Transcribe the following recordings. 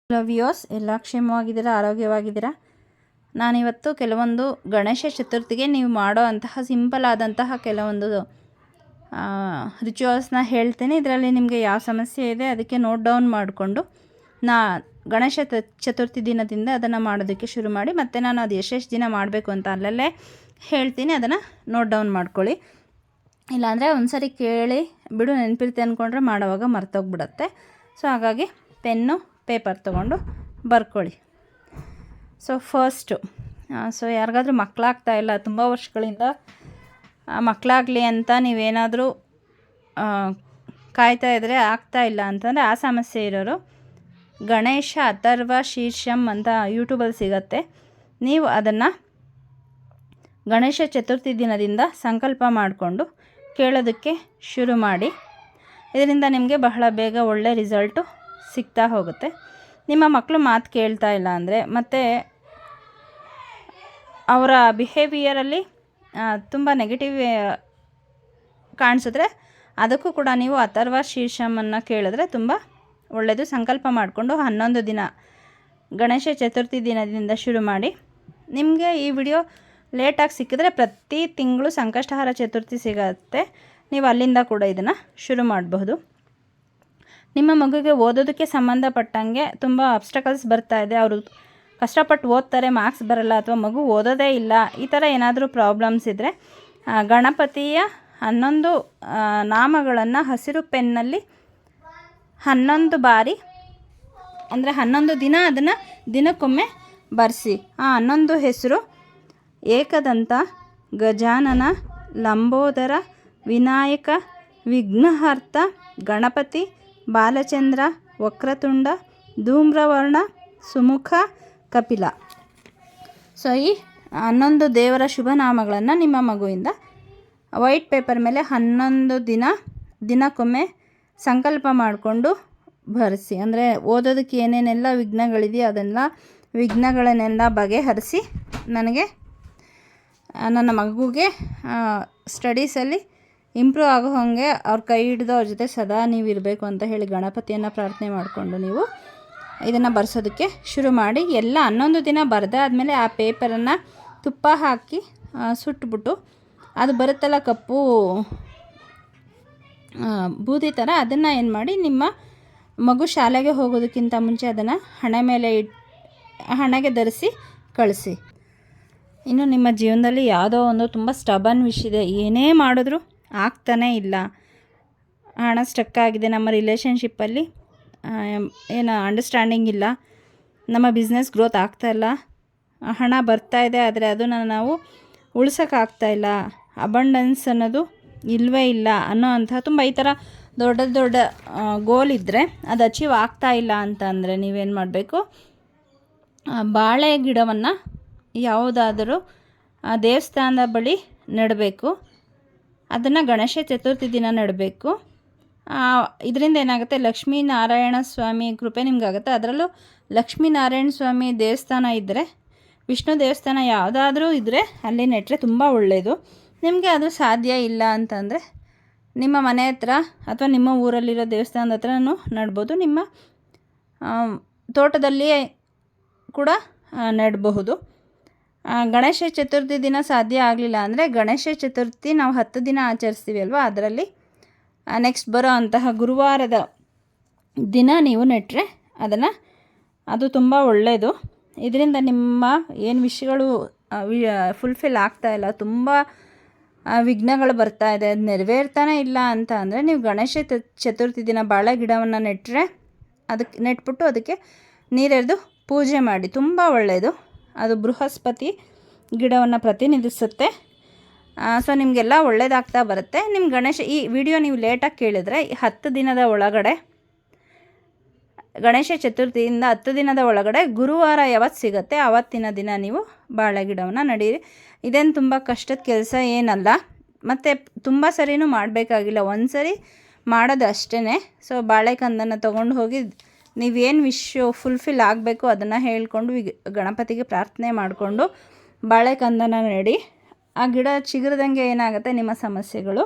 Viewers ಎಲ್ಲ ಕ್ಷೇಮವಾಗಿದ್ದೀರಾ, ಆರೋಗ್ಯವಾಗಿದ್ದೀರಾ? ನಾನಿವತ್ತು ಕೆಲವೊಂದು ಗಣೇಶ ಚತುರ್ಥಿಗೆ ನೀವು ಮಾಡೋ ಅಂತಹ ಸಿಂಪಲ್ ಆದಂತಹ ಕೆಲವೊಂದು ರಿಚುವಲ್ಸ್ನ ಹೇಳ್ತೇನೆ. ಇದರಲ್ಲಿ ನಿಮಗೆ ಯಾವ ಸಮಸ್ಯೆ ಇದೆ ಅದಕ್ಕೆ ನೋಟ್ ಡೌನ್ ಮಾಡಿಕೊಂಡು ಗಣೇಶ ಚತುರ್ಥಿ ದಿನದಿಂದ ಅದನ್ನು ಮಾಡೋದಕ್ಕೆ ಶುರು ಮಾಡಿ, ಮತ್ತು ನಾನು ಅದು ಎಷ್ಟೆಷ್ಟು ದಿನ ಮಾಡಬೇಕು ಅಂತ ಅಲ್ಲಲ್ಲೇ ಹೇಳ್ತೀನಿ, ಅದನ್ನು ನೋಟ್ ಡೌನ್ ಮಾಡ್ಕೊಳ್ಳಿ. ಇಲ್ಲಾಂದರೆ ಒಂದು ಸರಿ ಕೇಳಿ ಬಿಡು ನೆನಪಿರುತ್ತೆ ಅಂದ್ಕೊಂಡ್ರೆ ಮಾಡೋವಾಗ ಮರ್ತೋಗ್ಬಿಡುತ್ತೆ. ಸೊ ಹಾಗಾಗಿ ಪೆನ್ನು ಪೇಪರ್ ತೊಗೊಂಡು ಬರ್ಕೊಳ್ಳಿ. ಸೊ ಫಸ್ಟು ಯಾರಿಗಾದ್ರೂ ಮಕ್ಕಳಾಗ್ತಾ ಇಲ್ಲ, ತುಂಬ ವರ್ಷಗಳಿಂದ ಮಕ್ಕಳಾಗಲಿ ಅಂತ ನೀವೇನಾದರೂ ಕಾಯ್ತಾ ಇದ್ದರೆ ಆಗ್ತಾ ಇಲ್ಲ ಅಂತಂದರೆ, ಆ ಸಮಸ್ಯೆ ಇರೋರು ಗಣೇಶ ಅಥರ್ವ ಶೀರ್ಷಂ ಅಂತ ಯೂಟ್ಯೂಬಲ್ಲಿ ಸಿಗತ್ತೆ. ನೀವು ಅದನ್ನು ಗಣೇಶ ಚತುರ್ಥಿ ದಿನದಿಂದ ಸಂಕಲ್ಪ ಮಾಡಿಕೊಂಡು ಕೇಳೋದಕ್ಕೆ ಶುರು ಮಾಡಿ. ಇದರಿಂದ ನಿಮಗೆ ಬಹಳ ಬೇಗ ಒಳ್ಳೆ ರಿಸಲ್ಟು ಸಿಗ್ತಾ ಹೋಗುತ್ತೆ. ನಿಮ್ಮ ಮಕ್ಕಳು ಮಾತು ಕೇಳ್ತಾ ಇಲ್ಲ ಅಂದರೆ, ಮತ್ತು ಅವರ ಬಿಹೇವಿಯರಲ್ಲಿ ತುಂಬ ನೆಗೆಟಿವ್ ಕಾಣಿಸಿದ್ರೆ, ಅದಕ್ಕೂ ಕೂಡ ನೀವು ಅಥರ್ವ ಶೀರ್ಷಮನ್ನು ಕೇಳಿದ್ರೆ ತುಂಬ ಒಳ್ಳೆಯದು. ಸಂಕಲ್ಪ ಮಾಡಿಕೊಂಡು 11 ದಿನ ಗಣೇಶ ಚತುರ್ಥಿ ದಿನದಿಂದ ಶುರು ಮಾಡಿ. ನಿಮಗೆ ಈ ವಿಡಿಯೋ ಲೇಟಾಗಿ ಸಿಕ್ಕಿದ್ರೆ ಪ್ರತಿ ತಿಂಗಳು ಸಂಕಷ್ಟಹಾರ ಚತುರ್ಥಿ ಸಿಗುತ್ತೆ, ನೀವು ಅಲ್ಲಿಂದ ಕೂಡ ಇದನ್ನು ಶುರು ಮಾಡಬಹುದು. ನಿಮ್ಮ ಮಗುಗೆ ಓದೋದಕ್ಕೆ ಸಂಬಂಧಪಟ್ಟಂಗೆ ತುಂಬ ಅಬ್ಸ್ಟಕಲ್ಸ್ ಬರ್ತಾ ಇದೆ, ಅವರು ಕಷ್ಟಪಟ್ಟು ಓದ್ತಾರೆ, ಮಾರ್ಕ್ಸ್ ಬರಲ್ಲ, ಅಥವಾ ಮಗು ಓದೋದೇ ಇಲ್ಲ, ಈ ಥರ ಏನಾದರೂ ಪ್ರಾಬ್ಲಮ್ಸ್ ಇದ್ದರೆ ಗಣಪತಿಯ 11 ನಾಮಗಳನ್ನು ಹಸಿರು ಪೆನ್ನಲ್ಲಿ 11 ಬಾರಿ, ಅಂದರೆ 11 ದಿನ ಅದನ್ನು ದಿನಕ್ಕೊಮ್ಮೆ ಬರೆಸಿ. ಆ 11 ಹೆಸರು: ಏಕದಂತ, ಗಜಾನನ, ಲಂಬೋದರ, ವಿನಾಯಕ, ವಿಘ್ನಹರ್ತ, ಗಣಪತಿ, ಬಾಲಚಂದ್ರ, ವಕ್ರತುಂಡ, ಧೂಮ್ರವರ್ಣ, ಸುಮುಖ, ಕಪಿಲ. ಸೊ ಈ 11 ದೇವರ ಶುಭನಾಮಗಳನ್ನು ನಿಮ್ಮ ಮಗುವಿಂದ ವೈಟ್ ಪೇಪರ್ ಮೇಲೆ 11 ದಿನಕ್ಕೊಮ್ಮೆ ಸಂಕಲ್ಪ ಮಾಡಿಕೊಂಡು ಬರೆಸಿ. ಅಂದರೆ ಓದೋದಕ್ಕೆ ಏನೇನೆಲ್ಲ ವಿಘ್ನಗಳಿದೆಯೋ ಅದೆಲ್ಲ ವಿಘ್ನಗಳನ್ನೆಲ್ಲ ಬಗೆಹರಿಸಿ, ನನ್ನ ಮಗುಗೆ ಸ್ಟಡೀಸಲ್ಲಿ ಇಂಪ್ರೂವ್ ಆಗೋ ಹಾಗೆ ಅವ್ರ ಕೈ ಹಿಡಿದು ಅವ್ರ ಜೊತೆ ಸದಾ ನೀವು ಇರಬೇಕು ಅಂತ ಹೇಳಿ ಗಣಪತಿಯನ್ನು ಪ್ರಾರ್ಥನೆ ಮಾಡಿಕೊಂಡು ನೀವು ಇದನ್ನು ಬರ್ಸೋದಕ್ಕೆ ಶುರು ಮಾಡಿ. ಎಲ್ಲ 11 ದಿನ ಬರೆದಾದ್ಮೇಲೆ ಆ ಪೇಪರನ್ನು ತುಪ್ಪ ಹಾಕಿ ಸುಟ್ಬಿಟ್ಟು, ಅದು ಬರುತ್ತಲ್ಲ ಕಪ್ಪು ಬೂದಿ ಥರ, ಅದನ್ನು ಏನು ಮಾಡಿ ನಿಮ್ಮ ಮಗು ಶಾಲೆಗೆ ಹೋಗೋದಕ್ಕಿಂತ ಮುಂಚೆ ಅದನ್ನು ಹಣೆಗೆ ಧರಿಸಿ ಕಳಿಸಿ. ಇನ್ನು ನಿಮ್ಮ ಜೀವನದಲ್ಲಿ ಯಾವುದೋ ಒಂದು ತುಂಬ ಸ್ಟಬನ್ ವಿಷಯ ಇದೆ, ಏನೇ ಮಾಡಿದ್ರೂ ಆಗ್ತಾನೇ ಇಲ್ಲ, ಹಣ ಸ್ಟಕ್ ಆಗಿದೆ, ನಮ್ಮ ರಿಲೇಷನ್ಶಿಪ್ಪಲ್ಲಿ ಏನು ಅಂಡರ್ಸ್ಟ್ಯಾಂಡಿಂಗ್ ಇಲ್ಲ, ನಮ್ಮ ಬಿಸ್ನೆಸ್ ಗ್ರೋತ್ ಆಗ್ತಾಯಿಲ್ಲ, ಹಣ ಬರ್ತಾಯಿದೆ ಆದರೆ ಅದನ್ನು ನಾವು ಉಳ್ಸೋಕ್ಕಾಗ್ತಾಯಿಲ್ಲ, ಅಬಂಡೆನ್ಸ್ ಅನ್ನೋದು ಇಲ್ಲವೇ ಇಲ್ಲ ಅನ್ನೋ ಅಂಥ ತುಂಬ ಈ ಥರ ದೊಡ್ಡ ಗೋಲ್ ಇದ್ದರೆ ಅದು ಅಚೀವ್ ಆಗ್ತಾ ಇಲ್ಲ ಅಂತ ಅಂದರೆ ನೀವೇನು ಮಾಡಬೇಕು, ಬಾಳೆ ಗಿಡವನ್ನು ಯಾವುದಾದರೂ ದೇವಸ್ಥಾನದ ಬಳಿ ನೆಡಬೇಕು. ಅದನ್ನು ಗಣೇಶ ಚತುರ್ಥಿ ದಿನ ನೆಡಬೇಕು. ಇದರಿಂದ ಏನಾಗುತ್ತೆ, ಲಕ್ಷ್ಮೀನಾರಾಯಣ ಸ್ವಾಮಿ ಕೃಪೆ ನಿಮಗಾಗುತ್ತೆ. ಅದರಲ್ಲೂ ಲಕ್ಷ್ಮೀನಾರಾಯಣ ಸ್ವಾಮಿ ದೇವಸ್ಥಾನ ಇದ್ದರೆ, ವಿಷ್ಣು ದೇವಸ್ಥಾನ ಯಾವುದಾದ್ರೂ ಇದ್ದರೆ ಅಲ್ಲಿ ನೆಟ್ಟರೆ ತುಂಬ ಒಳ್ಳೆಯದು. ನಿಮಗೆ ಅದು ಸಾಧ್ಯ ಇಲ್ಲ ಅಂತಂದರೆ ನಿಮ್ಮ ಮನೆ ಹತ್ರ ಅಥವಾ ನಿಮ್ಮ ಊರಲ್ಲಿರೋ ದೇವಸ್ಥಾನದ ಹತ್ರನೂ ನೆಡ್ಬೋದು, ನಿಮ್ಮ ತೋಟದಲ್ಲಿಯೇ ಕೂಡ ನೆಡಬಹುದು. ಗಣೇಶ ಚತುರ್ಥಿ ದಿನ ಸಾಧ್ಯ ಆಗಲಿಲ್ಲ ಅಂದರೆ, ಗಣೇಶ ಚತುರ್ಥಿ ನಾವು 10 ದಿನ ಆಚರಿಸ್ತೀವಿ ಅಲ್ವಾ, ಅದರಲ್ಲಿ ನೆಕ್ಸ್ಟ್ ಬರೋ ಅಂತಹ ಗುರುವಾರದ ದಿನ ನೀವು ನೆಟ್ಟರೆ ಅದು ತುಂಬ ಒಳ್ಳೆಯದು. ಇದರಿಂದ ನಿಮ್ಮ ಏನು ವಿಷಯಗಳು ಫುಲ್ಫಿಲ್ ಆಗ್ತಾಯಿಲ್ಲ, ತುಂಬ ವಿಘ್ನಗಳು ಬರ್ತಾ ಇದೆ, ಅದು ನೆರವೇರ್ತಾನೆ ಇಲ್ಲ ಅಂತ ಅಂದರೆ, ನೀವು ಗಣೇಶ ಚತುರ್ಥಿ ದಿನ ಬಾಳೆ ಗಿಡವನ್ನು ನೆಟ್ಟರೆ, ಅದಕ್ಕೆ ನೆಟ್ಬಿಟ್ಟು ಅದಕ್ಕೆ ನೀರೆರೆದು ಪೂಜೆ ಮಾಡಿ, ತುಂಬ ಒಳ್ಳೆಯದು. ಅದು ಬೃಹಸ್ಪತಿ ಗಿಡವನ್ನು ಪ್ರತಿನಿಧಿಸುತ್ತೆ. ಸೊ ನಿಮಗೆಲ್ಲ ಒಳ್ಳೆಯದಾಗ್ತಾ ಬರುತ್ತೆ. ನಿಮ್ಮ ಗಣೇಶ ಈ ವಿಡಿಯೋ ನೀವು ಲೇಟಾಗಿ ಕೇಳಿದರೆ, 10 ದಿನದ ಒಳಗಡೆ, ಗಣೇಶ ಚತುರ್ಥಿಯಿಂದ 10 ದಿನದ ಒಳಗಡೆ ಗುರುವಾರ ಯಾವತ್ತು ಸಿಗುತ್ತೆ ಆವತ್ತಿನ ದಿನ ನೀವು ಬಾಳೆ ಗಿಡವನ್ನು ನಡೀರಿ. ಇದೇನು ತುಂಬ ಕಷ್ಟದ ಕೆಲಸ ಏನಲ್ಲ, ಮತ್ತು ತುಂಬ ಸರಿನೂ ಮಾಡಬೇಕಾಗಿಲ್ಲ, ಒಂದು ಸರಿ ಮಾಡೋದು ಅಷ್ಟೇ. ಸೊ ಬಾಳೆಕಂದನ್ನು ತೊಗೊಂಡು ಹೋಗಿ ನೀವೇನು ವಿಶ್ ಫುಲ್ಫಿಲ್ ಆಗಬೇಕು ಅದನ್ನು ಹೇಳಿಕೊಂಡು ಗಣಪತಿಗೆ ಪ್ರಾರ್ಥನೆ ಮಾಡಿಕೊಂಡು ಬಾಳೆಕಂದನ ನೆಡಿ. ಆ ಗಿಡ ಚಿಗುರಿದಂಗೆ ಏನಾಗುತ್ತೆ, ನಿಮ್ಮ ಸಮಸ್ಯೆಗಳು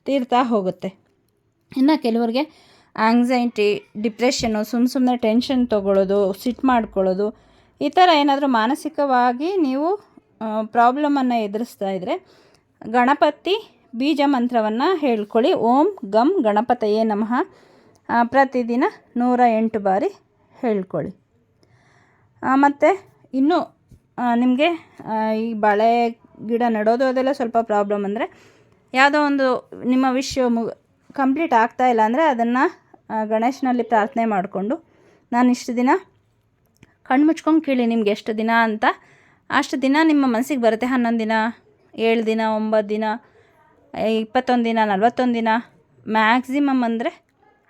ತೀರ್ತಾ ಹೋಗುತ್ತೆ. ಇನ್ನು ಕೆಲವರಿಗೆ ಆಂಗ್ಸೈಟಿ, ಡಿಪ್ರೆಷನ್ನು, ಸುಮ್ಮನೆ ಟೆನ್ಷನ್ ತೊಗೊಳ್ಳೋದು, ಸಿಟ್ಟು ಮಾಡ್ಕೊಳ್ಳೋದು, ಈ ಥರ ಏನಾದರೂ ಮಾನಸಿಕವಾಗಿ ನೀವು ಪ್ರಾಬ್ಲಮನ್ನು ಎದುರಿಸ್ತಾ ಇದ್ದರೆ ಗಣಪತಿ ಬೀಜ ಮಂತ್ರವನ್ನು ಹೇಳ್ಕೊಳ್ಳಿ. ಓಂ ಗಂ ಗಣಪತಯೇ ನಮಃ ಪ್ರತಿದಿನ 108 ಬಾರಿ ಹೇಳ್ಕೊಳ್ಳಿ. ಮತ್ತು ಇನ್ನೂ ನಿಮಗೆ ಈ ಬಾಳೆ ಗಿಡ ನೆಡೋದು ಅದೆಲ್ಲ ಸ್ವಲ್ಪ ಪ್ರಾಬ್ಲಮ್ ಅಂದರೆ, ಯಾವುದೋ ಒಂದು ನಿಮ್ಮ ವಿಶ್ ಕಂಪ್ಲೀಟ್ ಆಗ್ತಾಯಿಲ್ಲ ಅಂದರೆ ಅದನ್ನು ಗಣೇಶನಲ್ಲಿ ಪ್ರಾರ್ಥನೆ ಮಾಡಿಕೊಂಡು, ನಾನು ಇಷ್ಟು ದಿನ ಕಣ್ಣು ಮುಚ್ಕೊಂಡು ಕೇಳಿ ನಿಮ್ಗೆ ಎಷ್ಟು ದಿನ ಅಂತ, ಅಷ್ಟು ದಿನ ನಿಮ್ಮ ಮನಸ್ಸಿಗೆ ಬರುತ್ತೆ. 11 ದಿನ, 7 ದಿನ, 9 ದಿನ, 21 ದಿನ, 41 ದಿನ, ಮ್ಯಾಕ್ಸಿಮಮ್ ಅಂದರೆ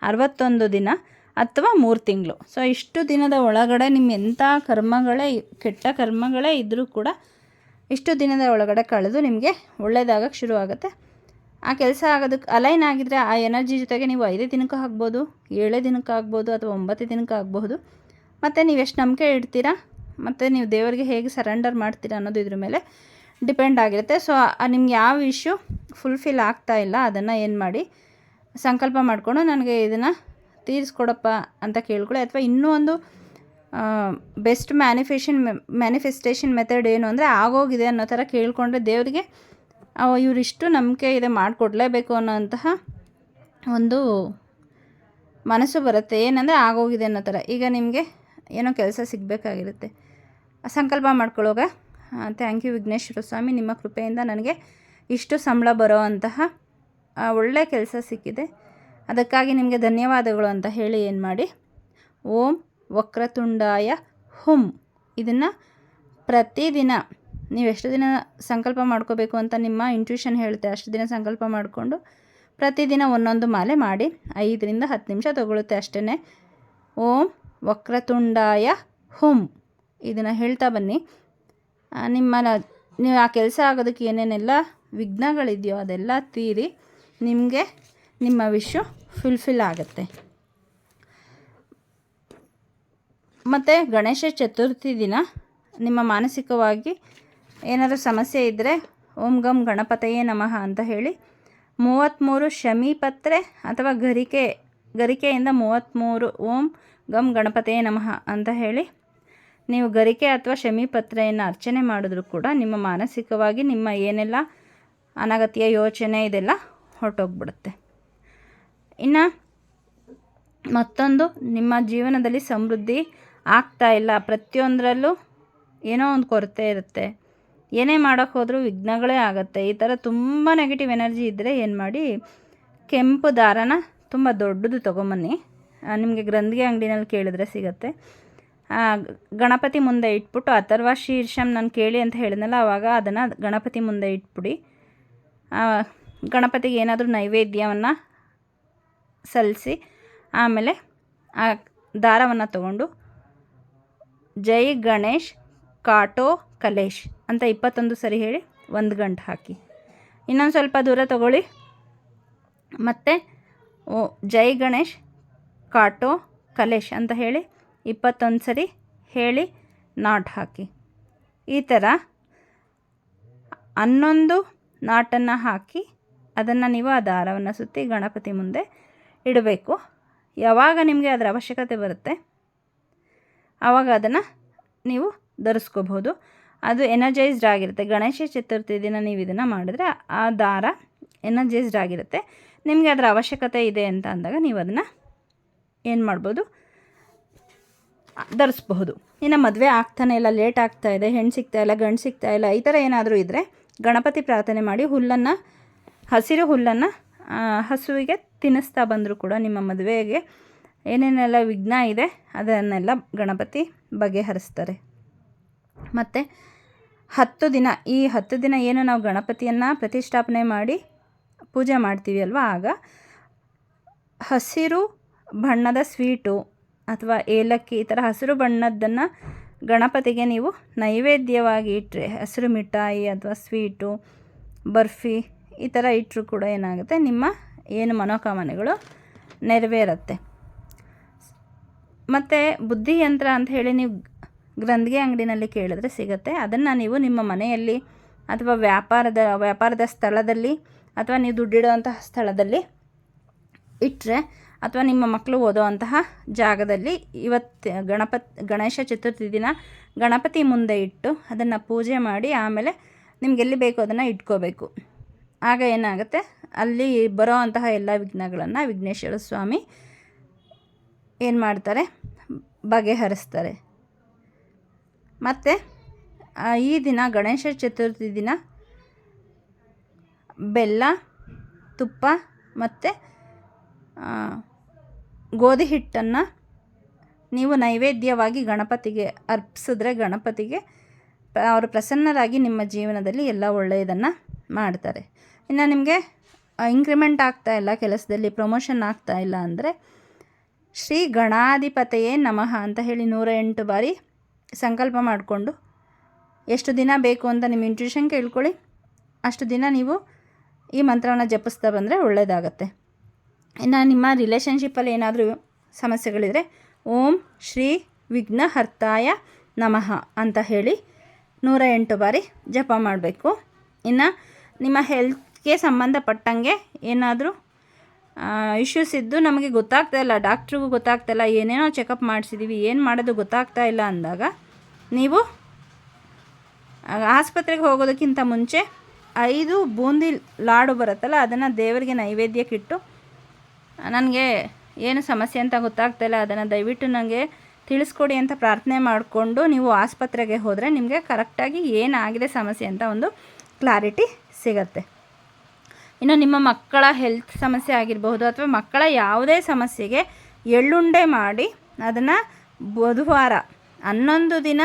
61 ದಿನ ಅಥವಾ 3 ತಿಂಗಳು. ಸೊ ಇಷ್ಟು ದಿನದ ಒಳಗಡೆ ನಿಮ್ಮ ಎಂಥ ಕರ್ಮಗಳೇ, ಕೆಟ್ಟ ಕರ್ಮಗಳೇ ಇದ್ದರೂ ಕೂಡ ಇಷ್ಟು ದಿನದ ಒಳಗಡೆ ಕಳೆದು ನಿಮಗೆ ಒಳ್ಳೆಯದಾಗಕ್ಕೆ ಶುರು ಆಗುತ್ತೆ. ಆ ಕೆಲಸ ಆಗೋದಕ್ಕೆ ಅಲೈನ್ ಆಗಿದ್ದರೆ ಆ ಎನರ್ಜಿ ಜೊತೆಗೆ ನೀವು 5 ದಿನಕ್ಕೂ ಆಗ್ಬೋದು, 7 ದಿನಕ್ಕೆ ಆಗ್ಬೋದು, ಅಥವಾ 9 ದಿನಕ್ಕೆ ಆಗಬಹುದು. ಮತ್ತು ನೀವು ಎಷ್ಟು ನಂಬಿಕೆ ಇಡ್ತೀರಾ ಮತ್ತು ನೀವು ದೇವರಿಗೆ ಹೇಗೆ ಸರೆಂಡರ್ ಮಾಡ್ತೀರಾ ಅನ್ನೋದು ಇದ್ರ ಮೇಲೆ ಡಿಪೆಂಡ್ ಆಗಿರುತ್ತೆ. ಸೊ ನಿಮ್ಗೆ ಯಾವ ಇಶ್ಯೂ ಫುಲ್ಫಿಲ್ ಆಗ್ತಾ ಇಲ್ಲ ಅದನ್ನು ಏನು ಮಾಡಿ, ಸಂಕಲ್ಪ ಮಾಡಿಕೊಂಡು ನನಗೆ ಇದನ್ನು ತೀರಿಸ್ಕೊಡಪ್ಪ ಅಂತ ಕೇಳ್ಕೊಳ್ಳಿ. ಅಥವಾ ಇನ್ನೂ ಒಂದು ಬೆಸ್ಟ್ ಮ್ಯಾನಿಫೆಸ್ಟೇಷನ್ ಮೆಥಡ್ ಏನು ಅಂದರೆ, ಆಗೋಗಿದೆ ಅನ್ನೋ ಥರ ಕೇಳಿಕೊಂಡ್ರೆ ದೇವರಿಗೆ ಇವರಿಷ್ಟು ನಂಬಿಕೆ ಇದೆ, ಮಾಡಿಕೊಡ್ಲೇಬೇಕು ಅನ್ನೋಂತಹ ಒಂದು ಮನಸ್ಸು ಬರುತ್ತೆ. ಏನಂದರೆ ಆಗೋಗಿದೆ ಅನ್ನೋ ಥರ. ಈಗ ನಿಮಗೆ ಏನೋ ಕೆಲಸ ಸಿಗಬೇಕಾಗಿರುತ್ತೆ, ಸಂಕಲ್ಪ ಮಾಡ್ಕೊಳ್ಳೋಗ ಥ್ಯಾಂಕ್ ಯು ವಿಘ್ನೇಶ್ವರ ಸ್ವಾಮಿ, ನಿಮ್ಮ ಕೃಪೆಯಿಂದ ನನಗೆ ಇಷ್ಟು ಸಂಬಳ ಬರೋ ಅಂತಹ ಒಳ್ಳೆ ಕೆಲಸ ಸಿಕ್ಕಿದೆ, ಅದಕ್ಕಾಗಿ ನಿಮಗೆ ಧನ್ಯವಾದಗಳು ಅಂತ ಹೇಳಿ ಏನು ಮಾಡಿ, ಓಂ ವಕ್ರತುಂಡಾಯ ಹುಂ ಇದನ್ನು ಪ್ರತಿದಿನ ನೀವು ಎಷ್ಟು ದಿನ ಸಂಕಲ್ಪ ಮಾಡ್ಕೋಬೇಕು ಅಂತ ನಿಮ್ಮ ಇಂಟ್ಯೂಷನ್ ಹೇಳುತ್ತೆ ಅಷ್ಟು ದಿನ ಸಂಕಲ್ಪ ಮಾಡಿಕೊಂಡು ಪ್ರತಿದಿನ ಒಂದೊಂದು ಮಾಲೆ ಮಾಡಿ 5 ರಿಂದ 10 ನಿಮಿಷ ತೊಗೊಳುತ್ತೆ ಅಷ್ಟೇ. ಓಂ ವಕ್ರತುಂಡಾಯ ಹುಂ ಇದನ್ನು ಹೇಳ್ತಾ ಬನ್ನಿ. ನೀವು ಆ ಕೆಲಸ ಆಗೋದಕ್ಕೆ ಏನೇನೆಲ್ಲ ವಿಘ್ನಗಳಿದೆಯೋ ಅದೆಲ್ಲ ತೀರಿ ನಿಮಗೆ ನಿಮ್ಮ ವಿಶ್ ಫುಲ್ಫಿಲ್ ಆಗುತ್ತೆ. ಮತ್ತು ಗಣೇಶ ಚತುರ್ಥಿ ದಿನ ನಿಮ್ಮ ಮಾನಸಿಕವಾಗಿ ಏನಾದರೂ ಸಮಸ್ಯೆ ಇದ್ದರೆ ಓಂ ಗಂ ಗಣಪತಯೇ ನಮಃ ಅಂತ ಹೇಳಿ 33 ಶಮಿ ಪತ್ರೆ ಅಥವಾ ಗರಿಕೆಯಿಂದ 33 ಓಂ ಗಂ ಗಣಪತಯೇ ನಮಃ ಅಂತ ಹೇಳಿ ನೀವು ಗರಿಕೆ ಅಥವಾ ಶಮಿ ಪತ್ರೆಯನ್ನು ಅರ್ಚನೆ ಮಾಡಿದ್ರೂ ಕೂಡ ನಿಮ್ಮ ಮಾನಸಿಕವಾಗಿ ನಿಮ್ಮ ಏನೆಲ್ಲ ಅನಗತ್ಯ ಯೋಚನೆ ಇದೆಲ್ಲ ಹೊರಟೋಗ್ಬಿಡುತ್ತೆ. ಇನ್ನು ಮತ್ತೊಂದು, ನಿಮ್ಮ ಜೀವನದಲ್ಲಿ ಸಮೃದ್ಧಿ ಆಗ್ತಾ ಇಲ್ಲ, ಪ್ರತಿಯೊಂದರಲ್ಲೂ ಏನೋ ಒಂದು ಕೊರತೆ ಇರುತ್ತೆ, ಏನೇ ಮಾಡೋಕ್ಕೆ ಹೋದರೂ ವಿಘ್ನಗಳೇ ಆಗುತ್ತೆ, ಈ ಥರ ತುಂಬ ನೆಗೆಟಿವ್ ಎನರ್ಜಿ ಇದ್ದರೆ ಏನು ಮಾಡಿ, ಕೆಂಪು ದಾರನ ತುಂಬ ದೊಡ್ಡದು ತೊಗೊಂಬನ್ನಿ. ನಿಮಗೆ ಗ್ರಂಥಿಗೆ ಅಂಗಡಿನಲ್ಲಿ ಕೇಳಿದ್ರೆ ಸಿಗುತ್ತೆ. ಗಣಪತಿ ಮುಂದೆ ಇಟ್ಬಿಟ್ಟು ಅಥರ್ವ ಶೀರ್ಷಂ ನಾನು ಕೇಳಿ ಅಂತ ಹೇಳಿದ್ನಲ್ಲ, ಆವಾಗ ಅದನ್ನು ಗಣಪತಿ ಮುಂದೆ ಇಟ್ಬಿಡಿ. ಗಣಪತಿಗೆ ಏನಾದರೂ ನೈವೇದ್ಯವನ್ನು ಸಲ್ಲಿಸಿ ಆಮೇಲೆ ಆ ದಾರವನ್ನು ತಗೊಂಡು ಜೈ ಗಣೇಶ್ ಕಾಟೋ ಕಲೇಶ್ ಅಂತ 21 ಸರಿ ಹೇಳಿ 1 ಗಂಟೆ ಹಾಕಿ. ಇನ್ನೊಂದು ಸ್ವಲ್ಪ ದೂರ ತಗೊಳ್ಳಿ, ಮತ್ತು ಜೈ ಗಣೇಶ್ ಕಾಟೋ ಕಲೇಶ್ ಅಂತ ಹೇಳಿ 21 ಸರಿ ಹೇಳಿ ನಾಟ್ ಹಾಕಿ. ಈ ಥರ 11 ನಾಟನ್ನು ಹಾಕಿ ಅದನ್ನು ನೀವು ಆ ದಾರವನ್ನು ಸುತ್ತಿ ಗಣಪತಿ ಮುಂದೆ ಇಡಬೇಕು. ಯಾವಾಗ ನಿಮಗೆ ಅದರ ಅವಶ್ಯಕತೆ ಬರುತ್ತೆ ಆವಾಗ ಅದನ್ನು ನೀವು ಧರಿಸ್ಕೋಬಹುದು. ಅದು ಎನರ್ಜೈಸ್ಡ್ ಆಗಿರುತ್ತೆ. ಗಣೇಶ ಚತುರ್ಥಿ ದಿನ ನೀವು ಇದನ್ನು ಮಾಡಿದ್ರೆ ಆ ದಾರ ಎನರ್ಜೈಸ್ಡ್ ಆಗಿರುತ್ತೆ. ನಿಮಗೆ ಅದರ ಅವಶ್ಯಕತೆ ಇದೆ ಅಂತ ಅಂದಾಗ ನೀವು ಅದನ್ನು ಏನು ಮಾಡ್ಬೋದು, ಧರಿಸ್ಬಹುದು. ಇನ್ನು ಮದುವೆ ಆಗ್ತಾನೆ ಇಲ್ಲ, ಲೇಟ್ ಆಗ್ತಾ ಇದೆ, ಹೆಣ್ಣು ಸಿಗ್ತಾ ಇಲ್ಲ, ಗಂಡು ಸಿಗ್ತಾ ಇಲ್ಲ, ಈ ಥರ ಏನಾದರೂ ಇದ್ದರೆ ಗಣಪತಿ ಪ್ರಾರ್ಥನೆ ಮಾಡಿ ಹಸಿರು ಹುಲ್ಲನ್ನು ಹಸುವಿಗೆ ತಿನ್ನಿಸ್ತಾ ಬಂದರೂ ಕೂಡ ನಿಮ್ಮ ಮದುವೆಗೆ ಏನೇನೆಲ್ಲ ವಿಘ್ನ ಇದೆ ಅದನ್ನೆಲ್ಲ ಗಣಪತಿ ಬಗೆಹರಿಸ್ತಾರೆ. ಮತ್ತು 10 ದಿನ, ಈ 10 ದಿನ ಏನು ನಾವು ಗಣಪತಿಯನ್ನು ಪ್ರತಿಷ್ಠಾಪನೆ ಮಾಡಿ ಪೂಜೆ ಮಾಡ್ತೀವಿ ಅಲ್ವಾ, ಆಗ ಹಸಿರು ಬಣ್ಣದ ಸ್ವೀಟು ಅಥವಾ ಏಲಕ್ಕಿ ಈ ಥರ ಹಸಿರು ಬಣ್ಣದ್ದನ್ನು ಗಣಪತಿಗೆ ನೀವು ನೈವೇದ್ಯವಾಗಿ ಇಟ್ಟರೆ, ಹಸಿರು ಮಿಠಾಯಿ ಅಥವಾ ಸ್ವೀಟು, ಬರ್ಫಿ ಈ ಥರ ಇಟ್ಟರು ಕೂಡ ಏನಾಗುತ್ತೆ, ನಿಮ್ಮ ಏನು ಮನೋಕಾಮನೆಗಳು ನೆರವೇರುತ್ತೆ. ಮತ್ತು ಬುದ್ಧಿಯಂತ್ರ ಅಂತ ಹೇಳಿ ನೀವು ಗ್ರಂಥಿಗೆ ಅಂಗಡಿನಲ್ಲಿ ಕೇಳಿದ್ರೆ ಸಿಗುತ್ತೆ. ಅದನ್ನು ನೀವು ನಿಮ್ಮ ಮನೆಯಲ್ಲಿ ಅಥವಾ ವ್ಯಾಪಾರದ ಸ್ಥಳದಲ್ಲಿ ಅಥವಾ ನೀವು ದುಡ್ಡಿಡುವಂತಹ ಸ್ಥಳದಲ್ಲಿ ಇಟ್ಟರೆ ಅಥವಾ ನಿಮ್ಮ ಮಕ್ಕಳು ಓದೋವಂತಹ ಜಾಗದಲ್ಲಿ ಗಣೇಶ ಚತುರ್ಥಿ ದಿನ ಗಣಪತಿ ಮುಂದೆ ಇಟ್ಟು ಅದನ್ನು ಪೂಜೆ ಮಾಡಿ ಆಮೇಲೆ ನಿಮ್ಗೆ ಎಲ್ಲಿ ಬೇಕೋ ಅದನ್ನು ಇಟ್ಕೋಬೇಕು. ಆಗ ಏನಾಗುತ್ತೆ, ಅಲ್ಲಿ ಬರೋ ಅಂತಹ ಎಲ್ಲ ವಿಘ್ನಗಳನ್ನು ವಿಘ್ನೇಶ್ವರ ಸ್ವಾಮಿ ಏನು ಮಾಡ್ತಾರೆ, ಬಗೆಹರಿಸ್ತಾರೆ. ಮತ್ತು ಈ ದಿನ ಗಣೇಶ ಚತುರ್ಥಿ ದಿನ ಬೆಲ್ಲ, ತುಪ್ಪ ಮತ್ತು ಗೋಧಿ ಹಿಟ್ಟನ್ನು ನೀವು ನೈವೇದ್ಯವಾಗಿ ಗಣಪತಿಗೆ ಅರ್ಪಿಸಿದ್ರೆ ಗಣಪತಿಗೆ ಅವರು ಪ್ರಸನ್ನರಾಗಿ ನಿಮ್ಮ ಜೀವನದಲ್ಲಿ ಎಲ್ಲ ಒಳ್ಳೆಯದನ್ನು ಮಾಡ್ತಾರೆ. ಇನ್ನು ನಿಮಗೆ ಇಂಕ್ರಿಮೆಂಟ್ ಆಗ್ತಾಯಿಲ್ಲ, ಕೆಲಸದಲ್ಲಿ ಪ್ರಮೋಷನ್ ಆಗ್ತಾಯಿಲ್ಲ ಅಂದರೆ ಶ್ರೀ ಗಣಾಧಿಪತಿಯೇ ನಮಃ ಅಂತ ಹೇಳಿ 108 ಬಾರಿ ಸಂಕಲ್ಪ ಮಾಡಿಕೊಂಡು ಎಷ್ಟು ದಿನ ಬೇಕು ಅಂತ ನಿಮ್ಮ ಇಂಟ್ಯೂಷನ್ ಕೇಳ್ಕೊಳ್ಳಿ. ಅಷ್ಟು ದಿನ ನೀವು ಈ ಮಂತ್ರವನ್ನು ಜಪಿಸ್ತಾ ಬಂದರೆ ಒಳ್ಳೆಯದಾಗತ್ತೆ. ಇನ್ನು ನಿಮ್ಮ ರಿಲೇಷನ್ಶಿಪ್ಪಲ್ಲಿ ಏನಾದರೂ ಸಮಸ್ಯೆಗಳಿದ್ರೆ ಓಂ ಶ್ರೀ ವಿಘ್ನಹರ್ತಾಯ ನಮಃ ಅಂತ ಹೇಳಿ 108 ಬಾರಿ ಜಪ ಮಾಡಬೇಕು. ಇನ್ನು ನಿಮ್ಮ ಹೆಲ್ತ್ಗೆ ಸಂಬಂಧಪಟ್ಟಂಗೆ ಏನಾದರೂ ಇಶ್ಯೂಸ್ ಇದ್ದು ನಮಗೆ ಗೊತ್ತಾಗ್ತಾ ಇಲ್ಲ, ಡಾಕ್ಟ್ರಿಗೂ ಗೊತ್ತಾಗ್ತಾ ಇಲ್ಲ, ಏನೇನೋ ಚೆಕಪ್ ಮಾಡಿಸಿದ್ದೀವಿ, ಏನು ಮಾಡೋದು ಗೊತ್ತಾಗ್ತಾ ಇಲ್ಲ ಅಂದಾಗ ನೀವು ಆಸ್ಪತ್ರೆಗೆ ಹೋಗೋದಕ್ಕಿಂತ ಮುಂಚೆ 5 ಬೂಂದಿ ಲಾಡು ಬರುತ್ತಲ್ಲ ಅದನ್ನು ದೇವರಿಗೆ ನೈವೇದ್ಯಕ್ಕಿಟ್ಟು ನನಗೆ ಏನು ಸಮಸ್ಯೆ ಅಂತ ಗೊತ್ತಾಗ್ತಾ ಇಲ್ಲ, ಅದನ್ನು ದಯವಿಟ್ಟು ನನಗೆ ತಿಳಿಸ್ಕೊಡಿ ಅಂತ ಪ್ರಾರ್ಥನೆ ಮಾಡಿಕೊಂಡು ನೀವು ಆಸ್ಪತ್ರೆಗೆ ಹೋದರೆ ನಿಮಗೆ ಕರೆಕ್ಟಾಗಿ ಏನಾಗಿದೆ ಸಮಸ್ಯೆ ಅಂತ ಒಂದು ಕ್ಲಾರಿಟಿ ಸಿಗತ್ತೆ. ಇನ್ನು ನಿಮ್ಮ ಮಕ್ಕಳ ಹೆಲ್ತ್ ಸಮಸ್ಯೆ ಆಗಿರಬಹುದು ಅಥವಾ ಮಕ್ಕಳ ಯಾವುದೇ ಸಮಸ್ಯೆಗೆ ಎಳ್ಳುಂಡೆ ಮಾಡಿ ಅದನ್ನು ಬುಧವಾರ 11 ದಿನ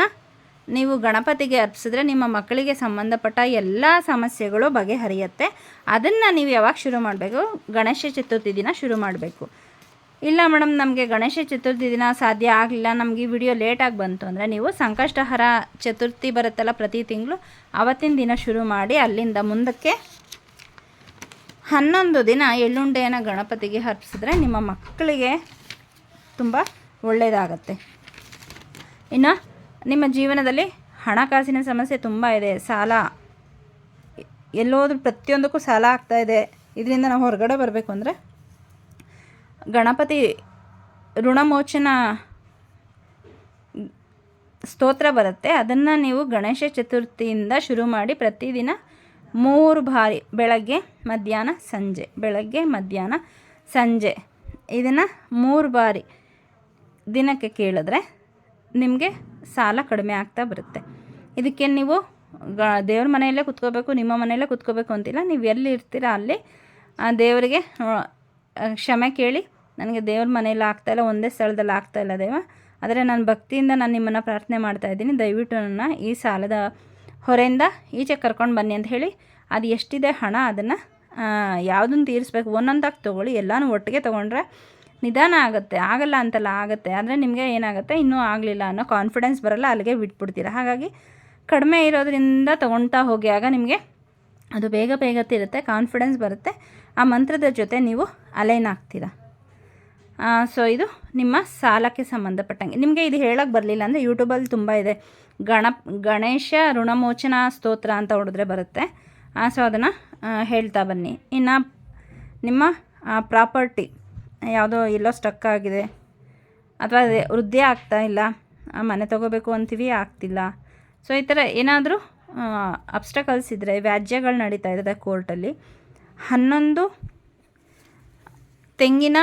ನೀವು ಗಣಪತಿಗೆ ಅರ್ಪಿಸಿದ್ರೆ ನಿಮ್ಮ ಮಕ್ಕಳಿಗೆ ಸಂಬಂಧಪಟ್ಟ ಎಲ್ಲ ಸಮಸ್ಯೆಗಳು ಬಗೆಹರಿಯುತ್ತೆ. ಅದನ್ನು ನೀವು ಯಾವಾಗ ಶುರು ಮಾಡಬೇಕು, ಗಣೇಶ ಚತುರ್ಥಿ ದಿನ ಶುರು ಮಾಡಬೇಕು. ಇಲ್ಲ ಮೇಡಮ್ ನಮಗೆ ಗಣೇಶ ಚತುರ್ಥಿ ದಿನ ಸಾಧ್ಯ ಆಗಲಿಲ್ಲ, ನಮಗೆ ಈ ವಿಡಿಯೋ ಲೇಟಾಗಿ ಬಂತು ಅಂದರೆ ನೀವು ಸಂಕಷ್ಟಹರ ಚತುರ್ಥಿ ಬರುತ್ತಲ್ಲ ಪ್ರತಿ ತಿಂಗಳು, ಆವತ್ತಿನ ದಿನ ಶುರು ಮಾಡಿ ಅಲ್ಲಿಂದ ಮುಂದಕ್ಕೆ 11 ದಿನ ಎಳ್ಳುಂಡೆಯನ್ನು ಗಣಪತಿಗೆ ಅರ್ಪಿಸಿದ್ರೆ ನಿಮ್ಮ ಮಕ್ಕಳಿಗೆ ತುಂಬ ಒಳ್ಳೆಯದಾಗತ್ತೆ. ಇನ್ನು ನಿಮ್ಮ ಜೀವನದಲ್ಲಿ ಹಣಕಾಸಿನ ಸಮಸ್ಯೆ ತುಂಬ ಇದೆ, ಸಾಲ ಎಲ್ಲೋದ್ರೂ ಪ್ರತಿಯೊಂದಕ್ಕೂ ಸಾಲ ಆಗ್ತಾಯಿದೆ, ಇದರಿಂದ ನಾವು ಹೊರಗಡೆ ಬರಬೇಕು ಅಂದರೆ ಗಣಪತಿ ಋಣಮೋಚನ ಸ್ತೋತ್ರ ಬರುತ್ತೆ, ಅದನ್ನು ನೀವು ಗಣೇಶ ಚತುರ್ಥಿಯಿಂದ ಶುರು ಮಾಡಿ ಪ್ರತಿದಿನ 3 ಬಾರಿ ಬೆಳಗ್ಗೆ ಮಧ್ಯಾಹ್ನ ಸಂಜೆ, ಬೆಳಗ್ಗೆ ಮಧ್ಯಾಹ್ನ ಸಂಜೆ ಇದನ್ನು 3 ಬಾರಿ ದಿನಕ್ಕೆ ಕೇಳಿದ್ರೆ ನಿಮಗೆ ಸಾಲ ಕಡಿಮೆ ಆಗ್ತಾ ಬರುತ್ತೆ. ಇದಕ್ಕೆ ನೀವು ದೇವ್ರ ಮನೆಯಲ್ಲೇ ಕುತ್ಕೋಬೇಕು, ನಿಮ್ಮ ಮನೆಯಲ್ಲೇ ಕುತ್ಕೋಬೇಕು ಅಂತಿಲ್ಲ, ನೀವು ಎಲ್ಲಿ ಇರ್ತೀರ ಅಲ್ಲಿ ದೇವರಿಗೆ ಕ್ಷಮೆ ಕೇಳಿ, ನನಗೆ ದೇವ್ರ ಮನೆಯಲ್ಲಿ ಆಗ್ತಾಯಿಲ್ಲ, ಒಂದೇ ಸ್ಥಳದಲ್ಲಿ ಆಗ್ತಾಯಿಲ್ಲ ದೇವ, ಆದರೆ ನಾನು ಭಕ್ತಿಯಿಂದ ನಾನು ನಿಮ್ಮನ್ನು ಪ್ರಾರ್ಥನೆ ಮಾಡ್ತಾಯಿದ್ದೀನಿ, ದಯವಿಟ್ಟು ನನ್ನ ಈ ಸಾಲದ ಹೊರೆಯಿಂದ ಈಚೆ ಕರ್ಕೊಂಡು ಬನ್ನಿ ಅಂತ ಹೇಳಿ ಅದು ಎಷ್ಟಿದೆ ಹಣ ಅದನ್ನು ಯಾವುದನ್ನು ತೀರಿಸ್ಬೇಕು ಒಂದೊಂದಾಗಿ ತೊಗೊಳ್ಳಿ. ಎಲ್ಲನೂ ಒಟ್ಟಿಗೆ ತೊಗೊಂಡ್ರೆ ನಿಧಾನ ಆಗುತ್ತೆ, ಆಗಲ್ಲ ಅಂತಲ್ಲ ಆಗುತ್ತೆ, ಆದರೆ ನಿಮಗೆ ಏನಾಗುತ್ತೆ ಇನ್ನೂ ಆಗಲಿಲ್ಲ ಅನ್ನೋ ಕಾನ್ಫಿಡೆನ್ಸ್ ಬರಲ್ಲ, ಅಲ್ಲಿಗೆ ಬಿಟ್ಬಿಡ್ತೀರ. ಹಾಗಾಗಿ ಕಡಿಮೆ ಇರೋದ್ರಿಂದ ತೊಗೊಳ್ತಾ ಹೋಗಿ, ಆಗ ನಿಮಗೆ ಅದು ಬೇಗ ಬೇಗ ತಿರುತ್ತೆ, ಕಾನ್ಫಿಡೆನ್ಸ್ ಬರುತ್ತೆ, ಆ ಮಂತ್ರದ ಜೊತೆ ನೀವು ಅಲೈನ್ ಆಗ್ತೀರ. ಸೊ ಇದು ನಿಮ್ಮ ಸಾಲಕ್ಕೆ ಸಂಬಂಧಪಟ್ಟಂಗೆ. ನಿಮಗೆ ಇದು ಹೇಳೋಕ್ಕೆ ಬರಲಿಲ್ಲ ಅಂದರೆ ಯೂಟ್ಯೂಬಲ್ಲಿ ತುಂಬ ಇದೆ, ಗಣೇಶ ಋಣಮೋಚನ ಸ್ತೋತ್ರ ಅಂತ ಹೊಡೆದ್ರೆ ಬರುತ್ತೆ. ಸೊ ಅದನ್ನು ಹೇಳ್ತಾ ಬನ್ನಿ. ಇನ್ನು ನಿಮ್ಮ ಪ್ರಾಪರ್ಟಿ ಯಾವುದೋ ಎಲ್ಲೋ ಸ್ಟಕ್ ಆಗಿದೆ ಅಥವಾ ವೃದ್ಧಿ ಆಗ್ತಾ ಇಲ್ಲ, ಮನೆ ತೊಗೋಬೇಕು ಅಂತೀವಿ ಆಗ್ತಿಲ್ಲ, ಸೊ ಈ ಥರ ಏನಾದರೂ ಅಬ್ಸ್ಟಕಲ್ಸ್ ಇದ್ದರೆ, ವ್ಯಾಜ್ಯಗಳು ನಡೀತಾ ಇದ್ದಾರೆ ಕೋರ್ಟಲ್ಲಿ, 11 ತೆಂಗಿನ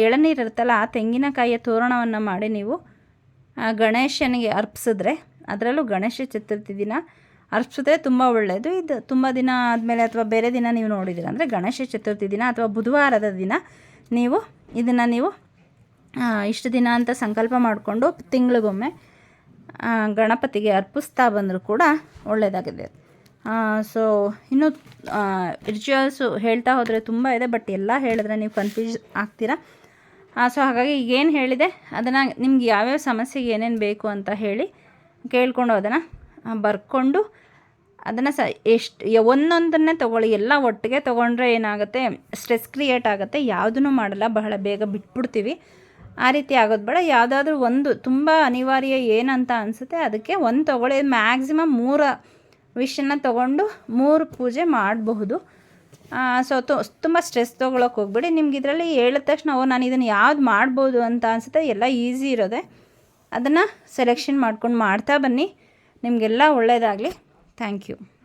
ಎಳನೀರು ಇರುತ್ತಲ್ಲ ಆ ತೆಂಗಿನಕಾಯಿಯ ತೋರಣವನ್ನು ಮಾಡಿ ನೀವು ಗಣೇಶನಿಗೆ ಅರ್ಪಿಸಿದ್ರೆ, ಅದರಲ್ಲೂ ಗಣೇಶ ಚತುರ್ಥಿ ದಿನ ಅರ್ಪಿಸಿದ್ರೆ ತುಂಬ ಒಳ್ಳೆಯದು. ಇದು ತುಂಬ ದಿನ ಆದಮೇಲೆ ಅಥವಾ ಬೇರೆ ದಿನ ನೀವು ನೋಡಿದ್ದೀರ ಅಂದರೆ ಗಣೇಶ ಚತುರ್ಥಿ ದಿನ ಅಥವಾ ಬುಧವಾರದ ದಿನ ನೀವು ಇದನ್ನು ನೀವು ಇಷ್ಟು ದಿನ ಅಂತ ಸಂಕಲ್ಪ ಮಾಡಿಕೊಂಡು ತಿಂಗಳಿಗೊಮ್ಮೆ ಗಣಪತಿಗೆ ಅರ್ಪಿಸ್ತಾ ಬಂದರೂ ಕೂಡ ಒಳ್ಳೆಯದಾಗಿದೆ. ಸೊ ಇನ್ನು ರಿಚುವಲ್ಸು ಹೇಳ್ತಾ ಹೋದರೆ ತುಂಬ ಇದೆ, ಬಟ್ ಎಲ್ಲ ಹೇಳಿದ್ರೆ ನೀವು ಕನ್ಫ್ಯೂಸ್ ಆಗ್ತೀರಾ. ಸೊ ಹಾಗಾಗಿ ಈಗೇನು ಹೇಳಿದೆ ಅದನ್ನು ನಿಮ್ಗೆ ಯಾವ್ಯಾವ ಸಮಸ್ಯೆಗೆ ಏನೇನು ಬೇಕು ಅಂತ ಹೇಳಿ ಕೇಳಿಕೊಂಡು ಅದನ್ನು ಬರ್ಕೊಂಡು ಅದನ್ನು ಒಂದೊಂದನ್ನೇ ತೊಗೊಳ್ಳಿ. ಎಲ್ಲ ಒಟ್ಟಿಗೆ ತೊಗೊಂಡ್ರೆ ಏನಾಗುತ್ತೆ, ಸ್ಟ್ರೆಸ್ ಕ್ರಿಯೇಟ್ ಆಗುತ್ತೆ, ಯಾವುದೂ ಮಾಡಲ್ಲ, ಬಹಳ ಬೇಗ ಬಿಟ್ಬಿಡ್ತೀವಿ. ಆ ರೀತಿ ಆಗೋದು ಬೇಡ. ಯಾವುದಾದ್ರೂ ಒಂದು ತುಂಬ ಅನಿವಾರ್ಯ ಏನಂತ ಅನಿಸುತ್ತೆ ಅದಕ್ಕೆ ಒಂದು ತೊಗೊಳ್ಳಿ. ಮ್ಯಾಕ್ಸಿಮಮ್ 3 ವಿಷನ್ನ ತೊಗೊಂಡು 3 ಪೂಜೆ ಮಾಡಬಹುದು. ಸೊ ತುಂಬ ಸ್ಟ್ರೆಸ್ ತೊಗೊಳಕ್ಕೆ ಹೋಗ್ಬೇಡಿ. ನಿಮ್ಗೆ ಇದರಲ್ಲಿ ಹೇಳಿದ ತಕ್ಷಣ ನಾನು ಇದನ್ನು ಯಾವ್ದು ಮಾಡ್ಬೋದು ಅಂತ ಅನಿಸುತ್ತೆ, ಎಲ್ಲ ಈಸಿ ಇರೋದೆ. ಅದನ್ನು ಸೆಲೆಕ್ಷನ್ ಮಾಡ್ಕೊಂಡು ಮಾಡ್ತಾ ಬನ್ನಿ. ನಿಮಗೆಲ್ಲ ಒಳ್ಳೆಯದಾಗಲಿ. Thank you.